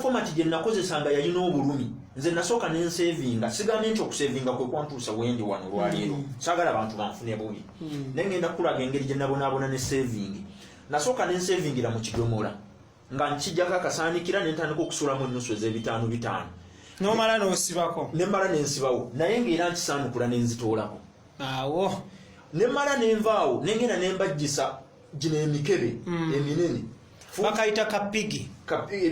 format gye nakozesanga yalina obulumi nze nasooka nensevinga sigambye nti okusevinga kwe kwantuusa wendi wano olwaleero saagala abantu banfune bubi naye ngenda kukulaga engeri gye nabonaabona ne saving nasooka nensevingira mu kidomola nga nkijjako akasaanikira nentandika okusulamu ennusu ez'ebitaano bitaano nomala n'osibako nemmala nensibawo naye ng'era nkisaanukula nenzitoolako awo nemmala nenvaawo nengenda nembajjisa gino emikebe eminene bakayita kapigi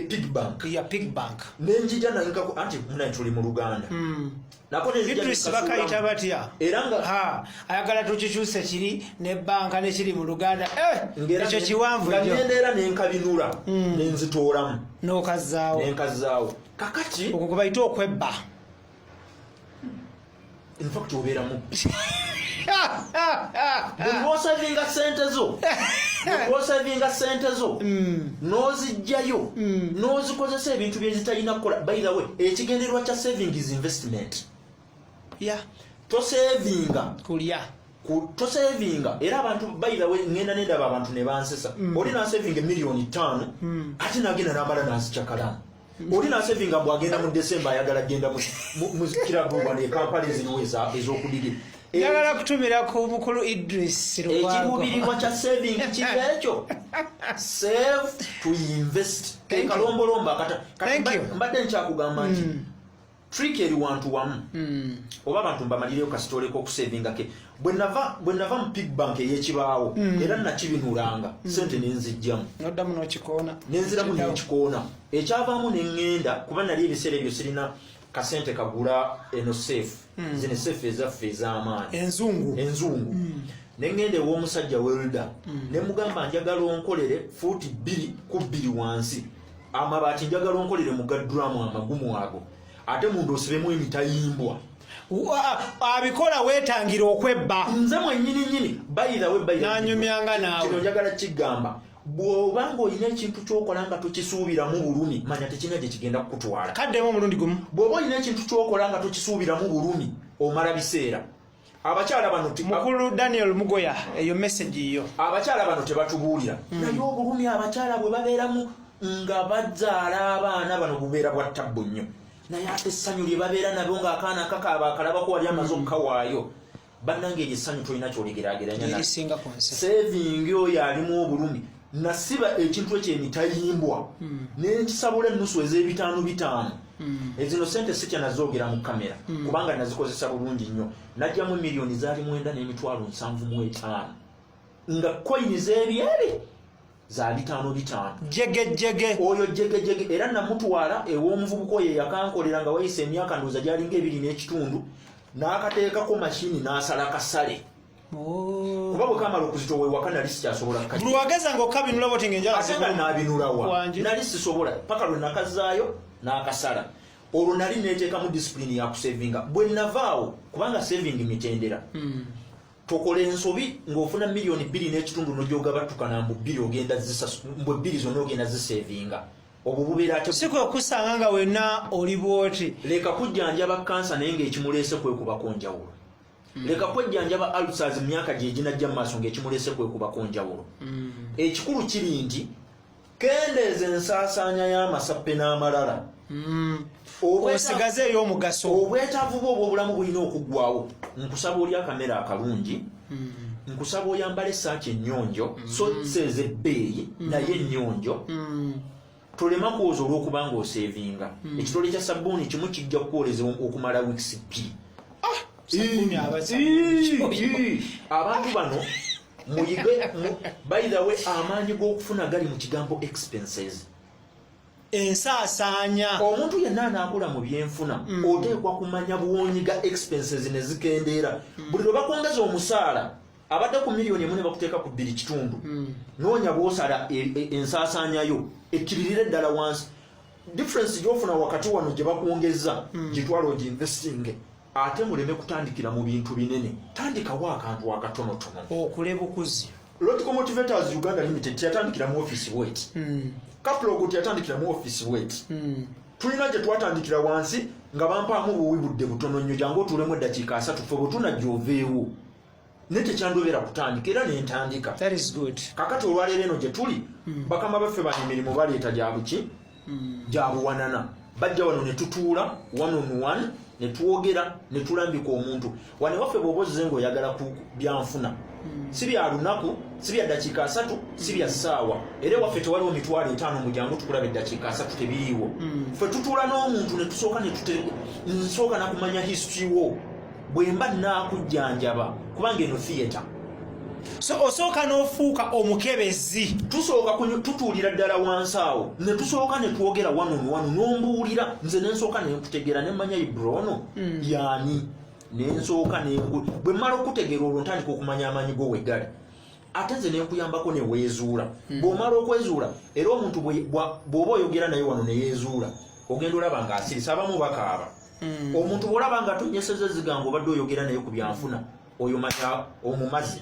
pig bank ya pig bank nenjija nankako anti muna tuli mu Luganda nako nenjija bakayita batya eranga ayagala tukikyuse kiri ne banka ne kiri mu Luganda ekyo kiwanvu nnyo ngendera nenkabinula nenzitoolamu n'okazaawo kakati okwo kubayita okwebba in fact obeeramu bwosavinga sente zo n'ozijjayo n'ozikozesa ebintu byezitalina kukola. By the way, ekigendererwa kya saving is investment. Tosavinga era abantu by the way ngenda nedaba abantu ne bansesa oli na saving $5,000,000 ate nagenda nambala nazikyakalamu oli na saving bwagenda mu December ayagala genda mu kirabu wane kampani zino ez'okudigi yagala kutumira ku mukulu Idris Rwango ekibubiribwa kya saving kibekyo save to invest kalombolomba kata mbadde nkyakugamba nti trick eri wantu wamu oba abantu mbamalireo kasitoleko okusavinga ke bwe nava mu pig bank ey'ekibaawo era nakibinulanga sente nenzijjamu noddamu n'okikoona nenziramu n'ekikoona ekyavaamu neŋŋenda kuba nali ebiseera ebyo sirina kasente kagula eno safe zine safe ezaffe ez'amaanyi enzungu neŋŋenda ew'omusajja welda ne mugamba njagala onkolere fuuti 2 ku 2 wansi amabaati njagala onkolere mu gadduramu amagumu ago ate mundu osibemu emitayimbwa abikola wetangira okwebba nze mwennyini by the way nanyumyanga naawe kino njagala kigamba bw'obanga olina ekintu ky'okola nga tokisuubiramu bulumi manya tekina gye kigenda kukutwala kaddemu omulundi gumu bw'oba olina ekintu ky'okola nga tokisuubiramu bulumi omala biseera abakyala bano mukulu Daniel Mugoya eyo message yo abakyala bano tebatubuulira naye obulumi abakyala bwe babeeramu nga bazaala abaana bano bubeera bwa ttabbu nnyo naye ate essanyu lye babeera nabo ng'akaana kakaaba akalabako wali amaze okukawaayo bannange eryo essanyu tolina kyoligeraageranya saving oyo alimu obulumi nasiba ekintu ekyo emitayimbwa nenkisabula ennusu ez'ebitaano ezino sente sitya nazoogera mu kamera kubanga nazikozesa bulungi nnyo najjamu miliyoni zaali 9,75 nga koyini z'ebyeri za 5 jege oyo jege era namutwala ew'omuvubuka oyo yakankolera nga wayise emyaka ndooza gyalinga 2 n'ekitundu n'akateekako mashini n'asala kasale kuba bwe kamala okuzitowa ewaka nali sikyasobola buli wageza ng'okabinula boti ng'enjala n'abinulawa nali sisobola paka lwe nakazaayo n'akasala olwo nali neeteekamu disipulini yakusavinga bwe navaawo kubanga saving mitendera tokola ensobi ng'ofuna miliyoni 2 n'ekitundu n'ogyoga batukana mbu 2 ogenda mbwe 2 zonna ogenda zisavinga obwo bubeera ate si kwe kusanga nga wenna oli bwoti leka kujjanjaba kansa naye ng'ekimuleese kwekubako njawulo leka kwejjanjaba ulcers mu myaka gye ginajja mu maaso ng'ekimuleese kwekubako njawulo ekikulu kiri nti kendeeza ensaasaanya y'amasappe n'amalala osigaze ey'omugaso obwetaavu bwo obw'obulamu bulina okuggwawo nkusaba oli akamera akalungi nkusaba oyambala essaaki ennyonjo so seezebbeeyi naye ennyonjo tolema kuwoza olw'okubanga osevinga ekitole kya sabbuuni kimu kijja kukwoleza okumala wiikisi 2 abantu bano muyige by the way amaanyi g'okufuna gali mu kigambo expenses ensaasaanya omuntu yenna anaakula mu byenfuna oteekwa kumanya buwonyiga expenses ne zikendeera buli lwe bakwongeza omusaala abadde ku miliyoni 1 bakuteeka ku 2 kitundu noonya bw'osala ensaasaanyayo ekkiririre ddala wansi difference gy'ofuna wakati wano gye bakwongeza gitwala oginvesting ate muleme kutandikira mu bintu binene tandikawo akantu akatonotono okule bukuzi Logical Motivators Uganda Limited yatandikira mu office weight Caplog yatandikira mu office weight tulina gye twatandikira wansi nga bampaamu buwi budde butono nnyo jangu otulemu eddakiika 3 ffe bwe tunajjooveewo ne tekyandobera kutandika era nentandika that is good kakati olwaleero eno gye tuli bakama baffe bano emirimu baleeta gya buki gyabuwanana bajja wano ne tutuula one on one ne twogera ne tulambika omuntu wane waffe bw'obozize ng'oyagala ku byanfuna si bya lunaku si bya ddakiika 3 si bya ssaawa era waffe tewaliwo mitwalo 5 mu jangu tukulaba eddakiika 3 tebiriiwo ffe tutuula n'omuntu ne tusooka nsooka nakumanya history wo bwe mba naakujjanjaba kubanga eno theatre so osooka n'ofuuka omukebezi tusooka tutuulira ddala wansi awo ne tusooka ne twogera one on one n'ombuulira nze nensooka nenkutegeera nemmanya ibrono yaani nensooka bwe mmala okutegeera olwo ntandika okumanya amaanyi go wegali ate nze nenkuyambako neweezuula bw'omala okwezuula era omuntu bw'oba oyogera naye wano neyeezuula ogenda olaba ng'asirisa abamu bakaaba omuntu bw'olaba nga tonyeseza ezigango obadde oyogera naye ku byanfuna oyo manya omumazi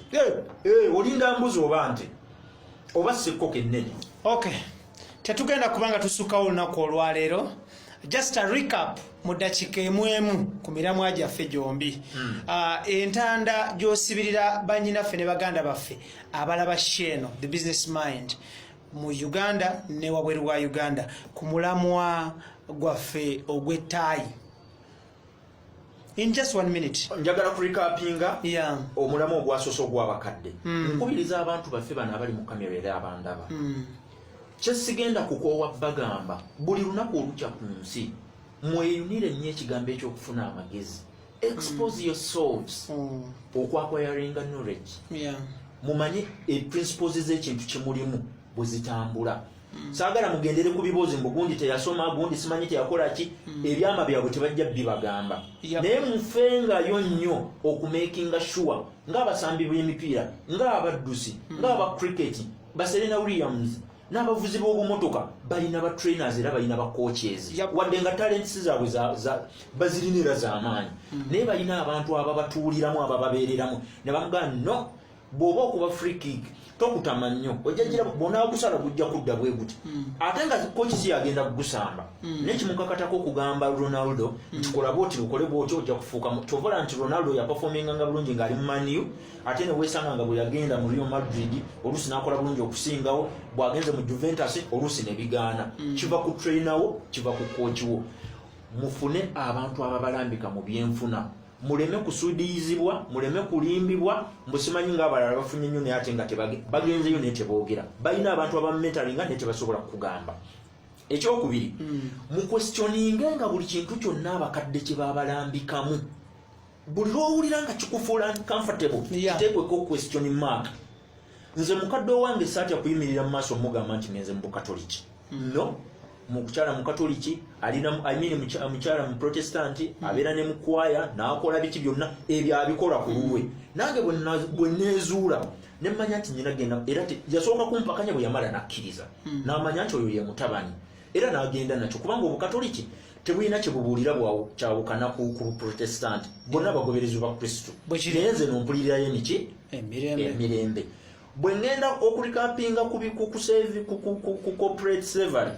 olinda mbuzi oba nti oba ssekko kennene. Okay, tetugenda kubanga tusukkawo olunaku olwaleero. Just a recap mu ddakiika emu ku miramwa gyaffe gyombi. Entanda gy'osibirira bannyinaffe ne baganda baffe abalaba Sheno the business mind mu Uganda ne wabweru wa Uganda ku mulamwa gwaffe ogw'ettaayi. In just 1 minute. Njagala kurikapinga omulamu ogwasoso gw'abakadde. Nkubiriza abantu baffe bano abali mu kamera era abandaba. Kyesigenda kukoowa bagamba buli lunaku olukya ku nsi mweyunire nnyo ekigambo ekyokufuna amagezi. Expose your souls. Okwakwayaringa knowledge. Mumanye principles z'ekintu kyemulimu bwe zitambula. Saagala mugendere ku bibuuzi mbu gundi teyasoma gundi simanyi teyakola ki ebyama byabwe tebajja bibagamba naye mufengayo nnyo okumakinga sure ng'abasambi b'emipiira ng'abaddusi ng'aba cricket ba Serena Williams n'abavuzi b'obumotoka balina ba trainers era balina ba coaches wadde nga talents zaabwe bazirinira z'amaanyi naye balina abantu ababatuuliramu abababeereramu ne bamugamba no bw'oba okuba free kick tokutama nnyo ojjagira bonaakusala gujja kudda bwe guti ate nga coaches yagenda kugusamba nekimukakatako okugamba Ronaldo nti kola bwoti ukole bwoti ojja kufuuka kyovola nti Ronaldo yaperforminga nga bulungi ng'ali mu Man U ate ne weesanga nga bwe yagenda mu Real Madrid oluusi n'akola bulungi okusingawo bw'agenze mu Juventus oluusi ne bigaana kiva ku trainer wo kiva ku coach wo mufune abantu ababalambika mu byenfuna muleme kusuudiyizibwa muleme kulimbibwa mbusimanyi ng'abalala bafunye nnyo naye ate nga bagenzeyo naye teboogera balina abantu abamentalinga naye tebasobola kugamba. Ekyokubiri mu questioninge nga buli kintu kyonna abakadde kye babalambikamu buli lw'owulira nga kikufuula comfortable kiteekweko questioning mark. Nze mukadde owange saatya kuyimirira mu maaso mugamba nti ngenze mu bukatoliki no mukukyala mu katoliki alina mukyala mu protestanti abeera ne mukwaya n'akola biki byonna ebyo abikola ku lulwe nange bwe neezuula ne mmanya nti nyina genda era yasooka kumpakanya bwe yamala nakkiriza n'amanya nti oyo ye mutabani era n'agenda nakyo kubanga obukatoliki tebulina kye bubuulira kyawukana ku protestanti bonna bagoberezi ba Kristo naye nze nompulirirayo emiki emirembe bwe ngenda okurikapinga ku corporate slavery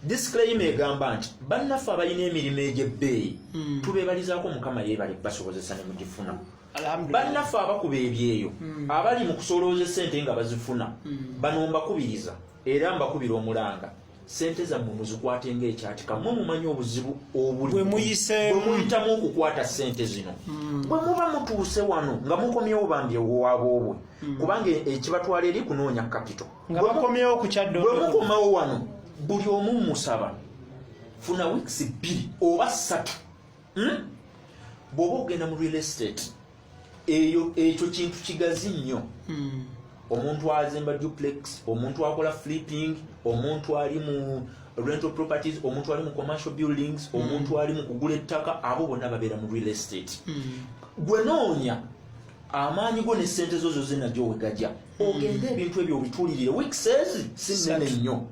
disclaimer egamba nti bannaffe abalina emirimu egy'ebbeeyi tubeebalizaako mukama yeebale basobozesa ne mugifuna bannaffe abakuba ebyeyo abali mu kusolooza sente nga bazifuna bano mbakubiriza era mbakubira omulanga sente zammwe muzikwate ng'ekyati kammwe mumanyi obuzibu obuli bwe muyitamu okukwata sente zino bwe muba mutuuse wano nga mukomyewo bambi owaboobwe kubanga ekibatwala eri kunoonya kapito bwe mukomawo wano buli omu musaba funa weeks 2 oba 3 bw'oba ogenda mu real estate ekyo kintu kigazi nnyo omuntu azimba duplex omuntu akola flipping omuntu ali mu rental properties omuntu ali mu commercial buildings omuntu ali mu kugula ettaka abo bonna babeera mu real estate gwe noonya amaanyi go ne ssente zo zonna gy'owegajja ogende ebintu ebyo obituulirire weeks si nnene nnyo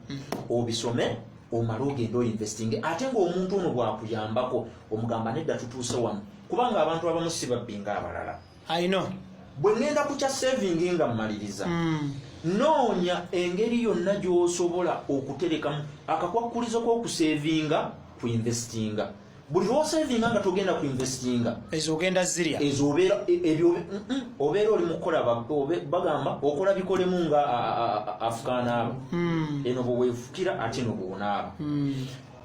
obisome omale ogende oinvesting ate ng'omuntu ono bwakuyambako omugamba nedda tutuuse wano kubanga abantu abamu si babbi ng'abalala bwe ngenda ku kya saving nga mmaliriza noonya engeri yonna gy'osobola okuterekamu akakwakkulizo k'okusavinga ku investinga buli lwosavinga nga togenda ku investinga ezo ogenda zirya ezo obeera oli mukola bagamba okola bikolemu nga afukaanaaba eno bwe weefukira ate no bwonaaba